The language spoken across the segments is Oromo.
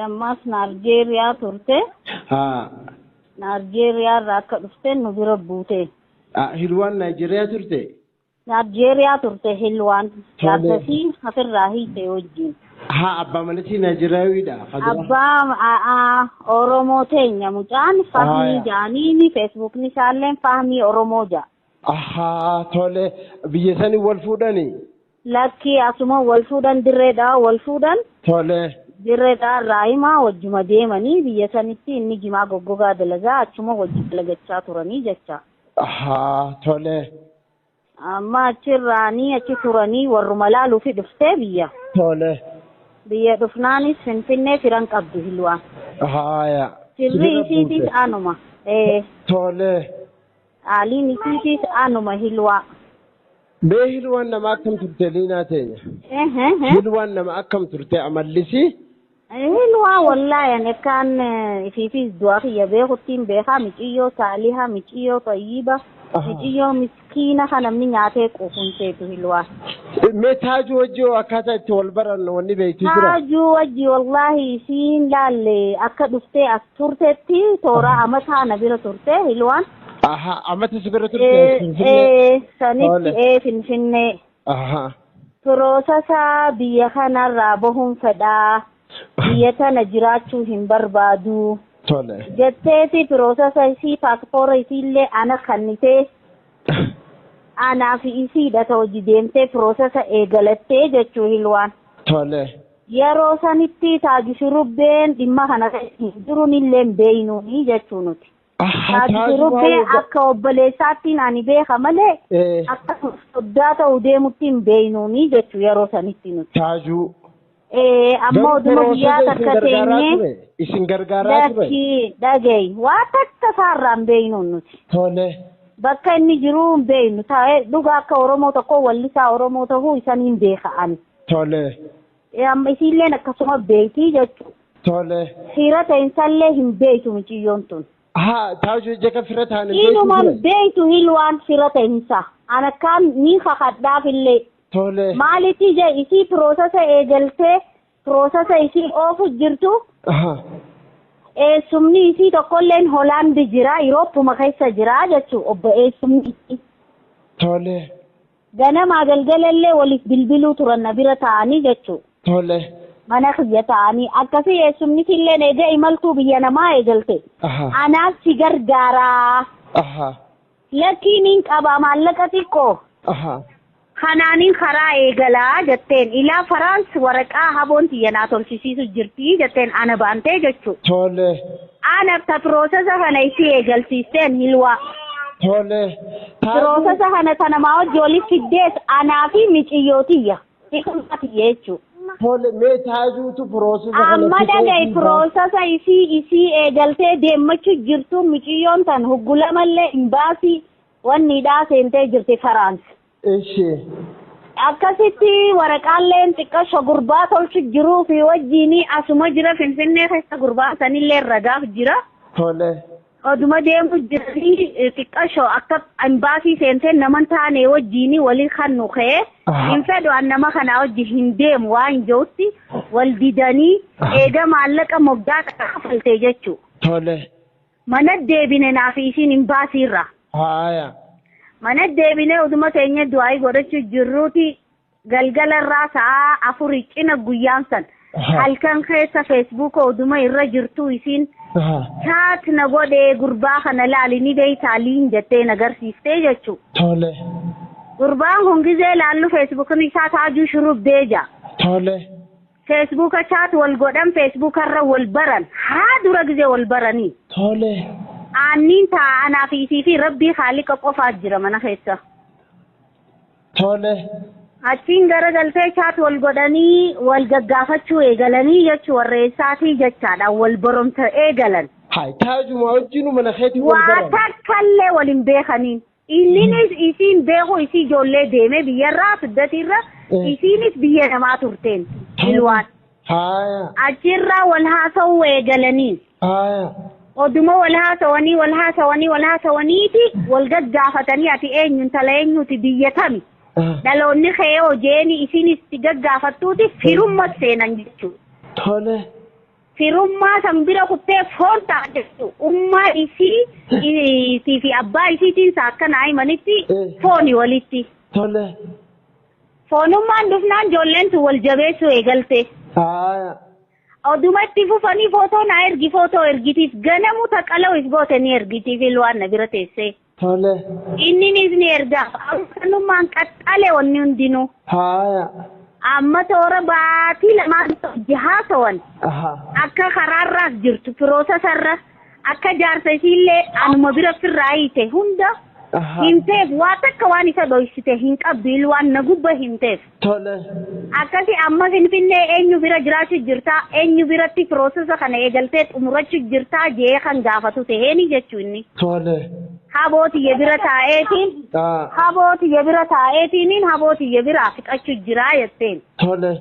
Mas Nigeria turte. Nigeria raka dufte nubira bute. Hilwan Nigeria turte. Nigeria turte Hilwan. Yadasi hafir rahi te wajjin. Abba malati Nigeria wida. Abba Oromo tenya mucaan fahmi jaanini Facebook ni shallen fahmi Oromo ja. Tole biyya sani wal fuudhani. Lakki asuma wal fuudhan dirreedha wal fuudhan. Tole. Dirreedha raayima wajjuma deemanii biyya sanitti inni jimaa goggogaa dalagaa achuma wajji dalagachaa turanii jecha. Tole. Amma achirraanii achi turanii warruma laaluufi dhuftee biyya. Tole. Biyya dhufnaanis Finfinnee firan qabdu Hilwaan. Sirri isiitis anuma. Tole. Aliin isiitis anuma Hilwaa. Bee Hilwaan nama akkam turte liinaa teenya? Hilwaan nama akkam turte amallisi? Hilwaa wallaahi ani kan ifiifis du'aa kiyya beekuttiin beekaa miiciyyoo saalihaa miiciyyoo tayyiba miiciyyoo miskiina kan namni nyaatee quufunteetu Hilwaa. Mee taajuu wajji akkaataa itti wal baran wanni beektu jira? Taajuu wajji wallaahi isiin laalle akka dhuftee as turteetti toora amataa na bira turte Hilwaan. Amata sibira turte sanitti Finfinnee. Firoosasa biyya kanarraa bahuun fedhaa. Biyya tana jiraachuu hin barbaadu. Jetteeti firoosasa isii paaspoora isiillee ana kannitee anaa fi isiidha ta'u hojii deemtee firoosasa eegalattee jechuu Hilwaan. Yeroo sanitti Taaju Shurubbeen dhimma kana jiruun illee beeynuuni jechuu nuti. Taaju Shurubbee akka obboleessaatti ani beeka malee akka soddaa ta'u deemutti hin beeynuuni jechuu yeroo sanitti nuti. Taaju. Amma oduma biyyaa takka teenyee isin gargaaraa ture. Dhagayi waa takka isaarraan beeynuun nuti. Bakka inni jiru hin beeynu taa'ee dhugaa akka Oromoo tokko wallisaa Oromoo ta'uu isaniin beeka'an. Amma isiilleen akkasuma beektii jechuudha. Fira ta'insallee hin beektu mucayyoon tun. Taaju jeka fira ta'an hin beektu. Inumaan beektu Hilwaan fira ta'insa. Ana kaan ni kakadhaaf illee. Maalitti je isii piroosesa eegaltee piroosesa isii oofu jirtu. Eessumni isii tokkolleen Hoolaandi jira Yurooppuma keessa jira jechuudha obbo eessumni isii. Ganamaa galgalallee waliif bilbiluu turan na bira ta'anii jechuudha. Mana kiyya ta'anii akkasii eessumni illee eega imaltuu biyya namaa eegalte. Anaaf si gargaaraa. Lakkiin hin qaba maallaqa xiqqoo. Kanaanin karaa eegalaa jetteen ilaa Faraans waraqaa haboon xiyyanaa tolchisiisu jirti jetteen ana baantee jechuudha. Ana piroosesa kana isii eegalsiisteen Hilwaa. Piroosesa kana tanamaa hojii olii fiddees anaa fi miiciyyootiyya. Hiikummaatiyya jechuudha. Mee taajuutu piroosesa kana amma dhagayi piroosesa isii eegaltee deemmachuu jirtu miiciyyoon tan huggulamallee imbaasii wanniidhaa seentee jirti Faraans. Akkasitti waraqaaleen xiqqasho gurbaa tolchu jiruu fi wajjiin asuma jira Finfinnee keessa gurbaa sanillee ragaaf jira. Oduma deemu jiranii xiqqasho akka imbaasii seentee naman taane wajjiin walii kan nu ka'ee hin fedhu an nama kana wajji hin deemu waan jirutti wal didanii eega maallaqa moggaa kaffaltee jechuudha. Mana deebine naaf isiin imbaasiirra. Mana deebinee oduma teenya du'aa godhachuu jirruuti galgalarraa sa'a 4 cina guyyaan san halkan keessa Facebook oduma irra jirtu isiin chaat na godhee gurbaa kana laalini beeytaaliin jettee nagarsiiftee jechuudha. Gurbaan kun gizee laallu Facebookni isaa Taajuu Shurubbee ja. Facebook chaat wal godhan Facebook irra wal baran dura gizee wal baranii. Aannin taa'anaa fi isii fi rabbii haaliqa qofaa jira mana keessa. Achiin garagaltee chaat wal godhanii wal gaggaafachuu eegalanii jechuu warreessaatii jechaadha wal baromsa eegalan. Taajuma wajjinu mana keetii wal baran. Waa takkallee waliin beekaniin. Inninis isiin beeku isii ijoollee deemee biyyarraa fiddatiirra isiinis biyya namaa turteen Hilwaan. Achirraa wal haasa'uu eegalanii. Oduma wal haasawaniiti wal gaggaafatanii ati eenyuun tala eenyuuti biyya tami. Dhaloonni kee hojeeni isinis itti gaggaafattuuti firumma seenan jechuudha. firummaa san bira kuttee foon taatu ummaa isii fi abbaa isiitiin akkana himanitti fooni walitti. Tole. Foonummaan dhufnaan ijoolleen wal jabeessuu eegalte. Odumatti fufanii footoo na ergi footoo ergitiif ganamu taqala'u isgoota ni ergitiif ilwaan na bira teessee. Tole. Inninis ni erga. Foonummaan qaxxale wanni hundinuu. Amma toora baatii lamaan jahaa ta'an. Akka karaarraas jirtu piroosesarra akka jaarsa isiillee anuma bira firraa hiite hunda. Himteef waa takka waan isa dhoysite hin qabdu waan na gubba himteef. Tole. Akkasi amma Finfinnee eenyu bira jiraachuu jirtaa eenyu biratti piroosesa kana eegaltee xumurachuu jirtaa jee kan gaafatu ta'eeni jechuu inni. Tole. Habootiyye bira taa'eetiin. Habootiyye bira taa'eetiin habootiyye bira fixachuu jiraa jetteen. Tole.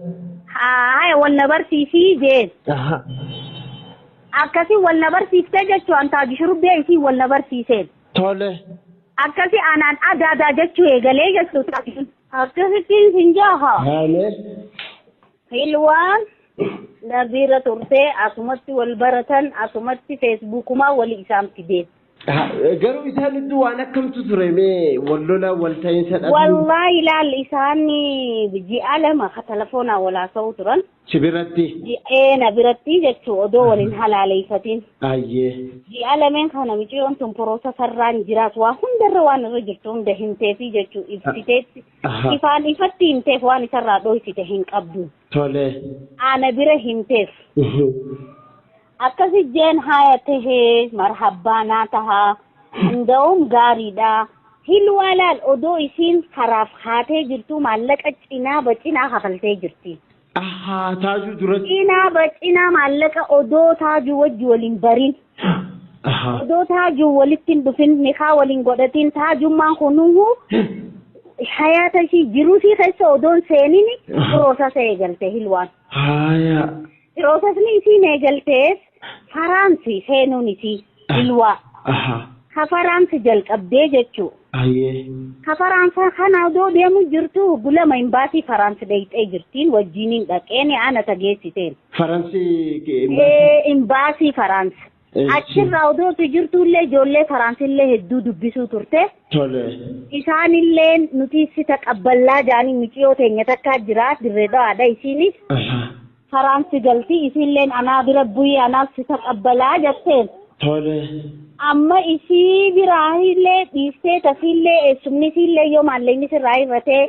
Haa wal na barsiisii jeen. Akkasi wal na barsiiftee jechuu antaaji shurubbee isii wal na barsiiseen. Tole. Akkasi aanaan adaadaa jechuu eegalee jechuudha. Akkasittiin sin jaaha. Ilwaan nabiira turtee asumatti wal baratan asumatti feesbuukumaa wali isaan fideen. Garuu isaan iddoo waan akkamtu ture mee wallola wal ta'iinsa dhabuu? Wallaahi ilaal isaan ji'a lama ka telefoonaa walaasa'u turan. Si biratti? Na biratti jechuu odoo waliin halaaleeffatiin. Ayyee. Ji'a lameen kana miciyyoon tun piroosesarraan jiraatu waa hundarra waan irra jirtu hunda himteefi jechuu ibsiteetti. Ifaan ifatti himteef waan isarraa dhoysite hin qabdu. Tole. Ana bira himteef. Akkasi jeen haaya tahee marhabbaanaa tahaa hunda'uun gaariidha. Hilwaalaal odoo isiin karaaf haatee jirtu maallaqa cinaa bacinaa hafaltee jirti. Taajuu duratti. Cinaa bacinaa maallaqa odoo taajuu wajji waliin barin. Odoo taajuu walitti hin dhufin nikaa waliin godhatiin taajummaan kunuunuu hayaata ishii jiruusii keessa odoon seenini piroosesa eegalte hilwaan. Piroosesni isiin eegaltees Faraansi seenuun isii ilwaa. Ka Faraansi jalqabdee jechuu. Ka Faraansa kana odoo deemu jirtu gulama imbaasii Faraansi dhayxee jirtiin wajjiniin dhaqeeni ana tageessiteen. Faraansi imbaasii Faraansi. Achirraa odootu jirtullee ijoollee Faraansillee hedduu dubbisuu turte. Isaanillee nuti si taqabballaa jaanii miciyoo teenya takkaa jira dirree dhawaadha isiinis. Faraansi galtii isiilleen anaa bira bu'ii anaaf si taqabbalaa jetteen. Amma isii biraahillee dhiistee tafiillee eessumnisiillee yoo maallaqni sirraa irratee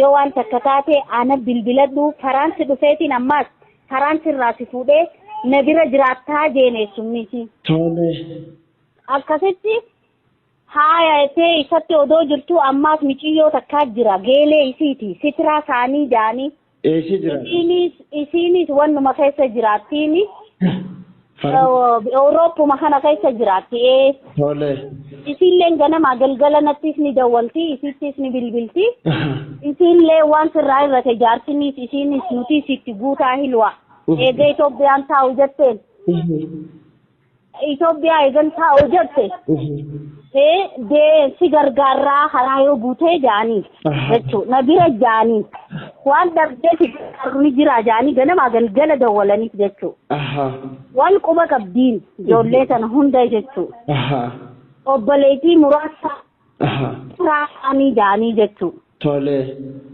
yoo waan takka taate ana bilbiladhu Faraansi dhufeetiin ammaas Faraansi irraa si fuudhee na bira jiraattaa jeen eessumnisi. Akkasitti haaya ettee isatti odoo jirtu ammaas miiciyyoo takkaa jira geelee isiiti sitiraa saanii jaanii. Isinis wannuma keessa jiraattiini. Awurooppuma kana keessa jiraatti. Isiilleen ganama galgala nattis ni dawwalti isittis ni bilbilti. Isiillee waan sirraa irrate jaarsinis isinis nutis itti guutaa hilwa. Eega Itoophiyaan taa'u jetteen. Itoophiyaa eegan taa'u jette. Si gargaarraa karaa yoo buutee jaanii jechuudha. Na bira jaanii. Waan darbee ni jira jaanii ganama galgala dawwalaniif jechuudha. Waan quba qabdiin ijoollee sana hunda jechuudha. Obboleettii muraasa raasanii jaanii jechuudha.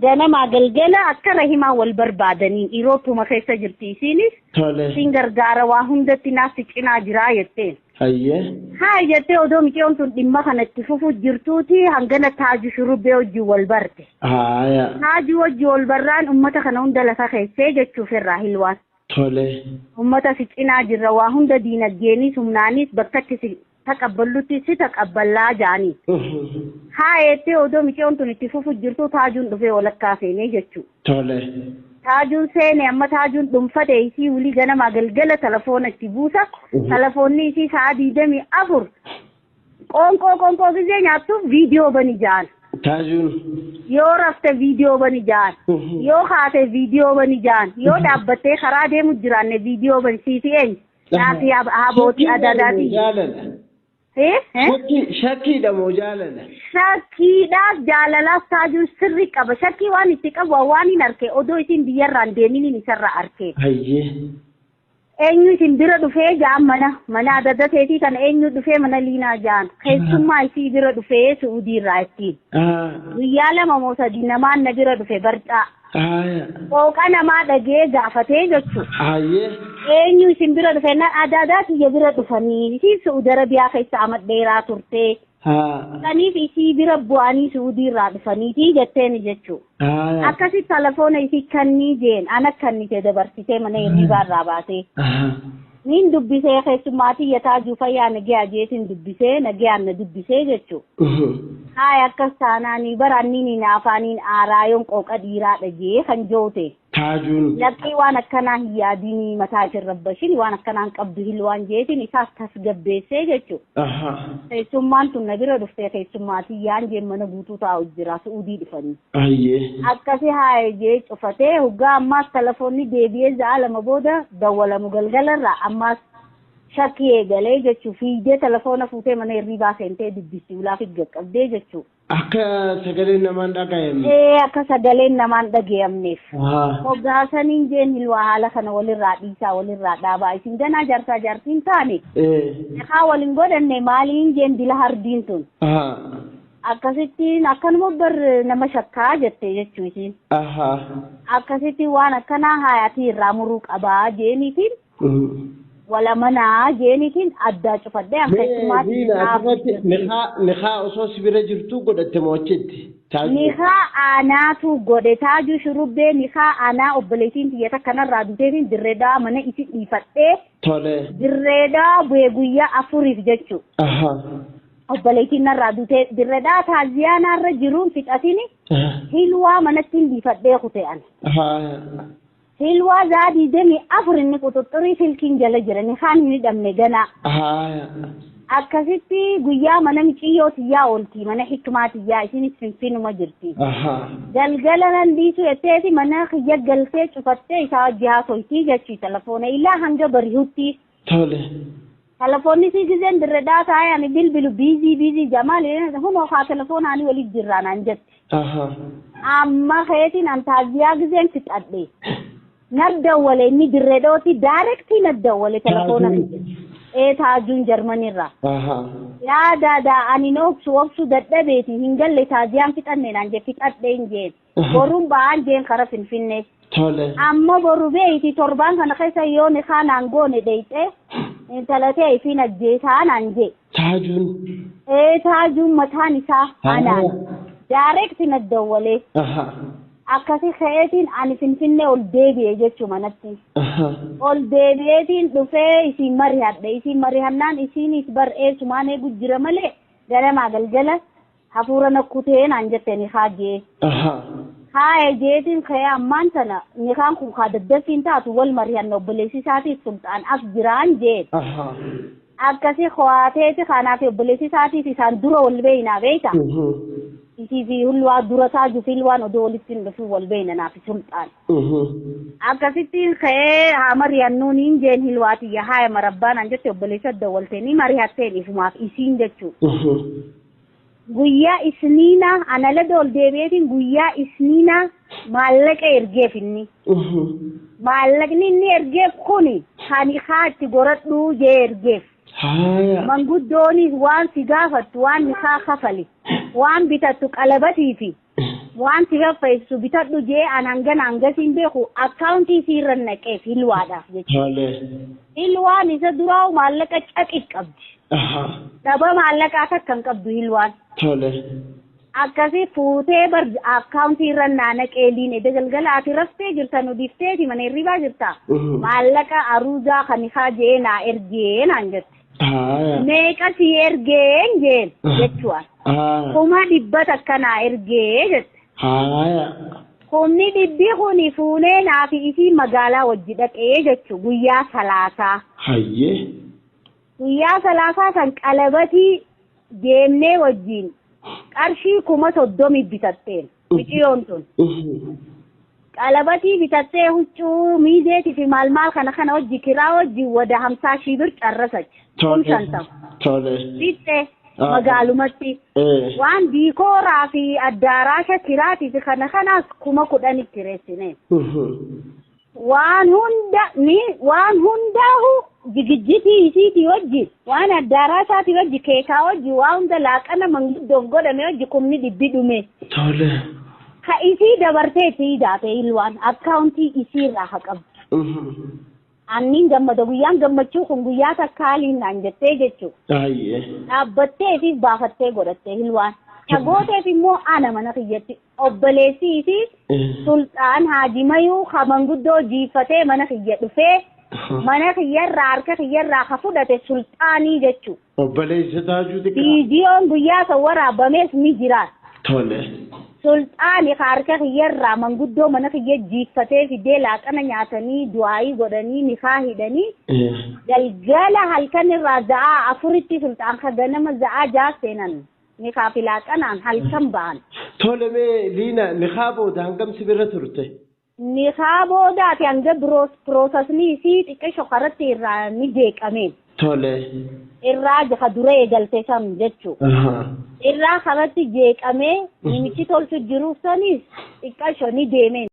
Ganama galgala akka rahimaa wal barbaadanii Irooppuma keessa jirti isiinis. Siin gargaara waa hundatti naaf cinaa jiraa jetteen. Haa jettee odoo miiciyyoon tun dhimma kanatti fufuu jirtuuti hangana taaju shurubbee wajjin wal barte. Taaju wajjin wal barraan uummata kana hunda lafa keessee jechuuf irraa hilwaan. Uummata si cinaa jirra waa hunda diinagdeenis humnaanis bakkatti si taqabballutti si taqabballaa jaanii. Haa jettee odoo miiciyyoon tun itti fufuu jirtu taajuun dhufee walakkaa seenee jechuudha. Taajuun seene amma taajuun dhuunfate isii wulii ganama galgala telefoona itti buusa. Telefoonni isii sa'a 24 qoonqoo gisee nyaattuuf viidiyoo bani jaan. Taajuun. Yoo rafte viidiyoo bani jaan. Yoo kaate viidiyoo bani jaan. Yoo dhaabbattee karaa deemu jiraanne viidiyoo bani siiti eenyu. Naafi habootii adadaati. Shakkiidha moo jaalala? Shakkiidhaaf jaalalaaf taajuun sirri qaba. Shakkii waan itti qabu waan hin arke odoo isin biyyarraan deeminiin isarra arke. eenyu isin bira dhufee jaan mana adda ta'eetii kan eenyu dhufee mana liinaa jaan keessummaa isii bira dhufee Suudii irraa ittiin. Guyyaa 2 moo 3 namaan na bira dhufe barcaa. Qooqa namaa dhagee gaafatee jechuudha. Eenyu isin bira dhufe na adda kiyya bira dhufanii isii Suudii Arabiyaa keessa amadheeraa turtee. Kaniif isii bira bu'anii Suudii irraa dhufaniitii jetteen jechuudha. Akkasi telefoona isii kannii jeen ana kannite dabarsitee mana hirribaa irraa baatee. Nin dubbisee keessummaatii Taajuu Fayyaa nagee ajeetiin dubbisee nagee na dubbisee jechuudha. Haaya akkas taanaanii baranni na afaaniin aaraayoon qooqa dhiiraa dhagee kan joote. Taajuun. Lakkii waan akkanaa hin yaadini mataa ishee rabbashin waan akkanaan qabdu hilwaan jeetiin isaas tasgabbeessee jechuudha. Keessummaan tun na bira dhuftee keessummaatii yaan jeen mana guutuu taa'u jira Suudii dhufanii. Akkasi haaya jee cufatee hoggaa ammaas telefoonni deebi'ee za'a 2 booda dawwalamu galgalarraa ammaas shakkii eegalee jechuu fiigdee telefoona fuutee mana hirribaa seentee dubbisii ulaaf gaqqabdee jechuudha. Akka sagaleen namaan dhaga'amne. Akka sagaleen namaan dhaga'amneef. Hoggaasaniin jeen hilwaa haala kana walirraa dhiisaa walirraa dhaabaa isin ganaa jaarsaa jaartiin taane. Haa waliin godhanne maaliin jeen dila hardiin tun. Akkasittiin akkanuma bar nama shakkaa jette jechuu isiin. Akkasittiin waan akkanaa haayatii irraa muruu qabaa jeeniitiin. Wala mana jeeniitiin addaa cufadhee akkasumas niqaa osoo sibira jirtu godhatte mo'achetti. Niqaa aanaatu godhe Taajuu shurubbee niqaa aanaa obboleettiin tiyyata kanarraa duteetiin dirreedaa mana isi dhiifadhee. Dirreedaa bu'ee guyyaa 4 jechuudha. Obboleettiin narraa dutee dirreedaa taaziyaanaarra jiruun fixatini hilwaa manatti dhiifadhee kute'an. Hilwaa zaadii demi 4 inni quxuxurii silkiin jala jirani kaan hin hidhamne ganaa. Akkasitti guyyaa mana miiciyyoo tiyyaa ooltii mana hikmaa tiyyaa isinis finfinuma jirti. Galgala nan dhiisu etteeti mana kiyya galtee cufattee isaa wajji haasoytii jechuu telefoona illaa hanga bari'utti. Telefoonni si gizeen dirreedaa taa'ee ani bilbilu biizii jamaal hunoo haa telefoonaan waliif jirraa naan jetti. Amma keetiin an taaziyaa gizeen fixadhe. Naddawwale inni dirreedooti daarektii naddawwale telefoona Taajuun Jarmanirraa. Yaadaadhaa ani obsu dadhabeeti hin galle taaziyaan fixanne naan jee fixadhee hin jeen. Boruun ba'aan jeen kara Finfinnee. Amma boru beeyti torbaan kana keessa yoo ni kaanaan goone deeyxee intalatee fi najjeesaa naan jee. Taajuun. Taajuun mataan isaa anaan. Daarektii naddawwalee. Akkasi ka'eetiin ani Finfinnee ol deebi'ee jechuu manatti. Ol deebi'eetiin dhufee isiin marihadhe. Isiin marihannaan isiinis bar'ee sumaan eegu jira malee galamaa galgala hafuura nakkutee naan jette ni haagee. Haa jeetiin ka'ee ammaan sana nikaan kun haa daddaffiin taatu wal marihanna obboleessi isaatiif sultaan as jiraan jeen. Akkasi ho'aateeti kanaaf obboleessi isaatiif isaan dura wal beeynaa beeyta. Isii fi hulwaa dura Taajuu fi hilwaan odoo walitti hin dhufu wal beeyna naaf sultaan. Akkasittiin ka'ee haa marihannuuniin jeen hilwaatiyya haaya marabbaan an jette obboleessa dawwaltee ni marihatteen ifumaaf isiin jechuu. Guyyaa isniinaa analada ol deebi'eetiin guyyaa isniinaa maallaqa ergeef inni. Maallaqni inni ergeef kuni kan itti goradhuu jee ergeef. Manguddoonis waan si gaafattu waan nikaa kafali. Waan bitattu qalabatii fi waan si gaffeessu bitadhu jee an hangasiin beeku akkaawuntii siirra naqeef hilwaadhaaf jechuudha. Hilwaan isa duraa maallaqa caqi qabdi. Dhaba maallaqaa takkan qabdu hilwaan. Akkasii fuutee bar akkaawuntii irra naannaqee liine galgala ati raftee jirta nu difteeti mana hirribaa jirta. Maallaqa aruuzaa kan isaa jee naa ergee naan jette. Meeqa si ergeen jeen jechuudha. Kuma 100 akkanaa ergee jette. Kumni 100 kuni fuunee naafi isii magaalaa wajji dhaqee jechuudha guyyaa 3. Guyyaa 3 kan qalabatii deemnee wajjin qarshii 30 bitatteen miiciyoon tun. Qalabatii bitattee huccuu miizeetii fi maal kana wajji kiraa wajji wada 50,000 bir carrasachi. Kun 50. Bittee magaalumatti waan diikooraa fi addaaraasha kiraatiif kanaas 10,000 kireessine. waan hundaahu jigijjitii isiitii wajji waan addaaraa isaatii wajji keekaa wajji waan hunda laaqana manguddoof godhame wajji kumni dhibbi dhume. Tole. Ka isii dabartee itti daate ilwaan akkaawuntii isiirraa haa qabdu. Anniin gammada guyyaan gammachuu kun guyyaa takka haaliin naan jettee jechuudha. Dhaabbattee fi baafattee godhattee ilwaan. Sagooteef immoo ana mana kiyyatti obboleessii fi sultaan haajimayuu ka manguddoo jiifatee mana kiyya dhufee mana kiyyarraa harka kiyyarraa ka fudhate sultaanii jechuudha. Obboleessa taajuu xiqqaa. Viidiyoon guyyaa kan waraabamees ni jiraata. Tole. Sultaanii ka harka kiyyarraa manguddoo mana kiyya jiifatee fidee laaqana nyaatanii du'aayii godhanii nikaa hidhanii galgala halkan irraa za'aa afuritti sultaan ka ganama za'aa jaa seenan. Nikaa fi laaqanaan halkan ba'an. Tole mee Liina nikaa booda hangam sibirra turte? Nikaa boodaati hanga piroosasni isii xiqqee shokaratti irraa ni jeeqame. Tole. Irraa jaka dura eegalte san jechuudha. Irraa kanatti jeeqamee nimichi tolchu jiruuf sanis xiqqaa ishoo ni deeme.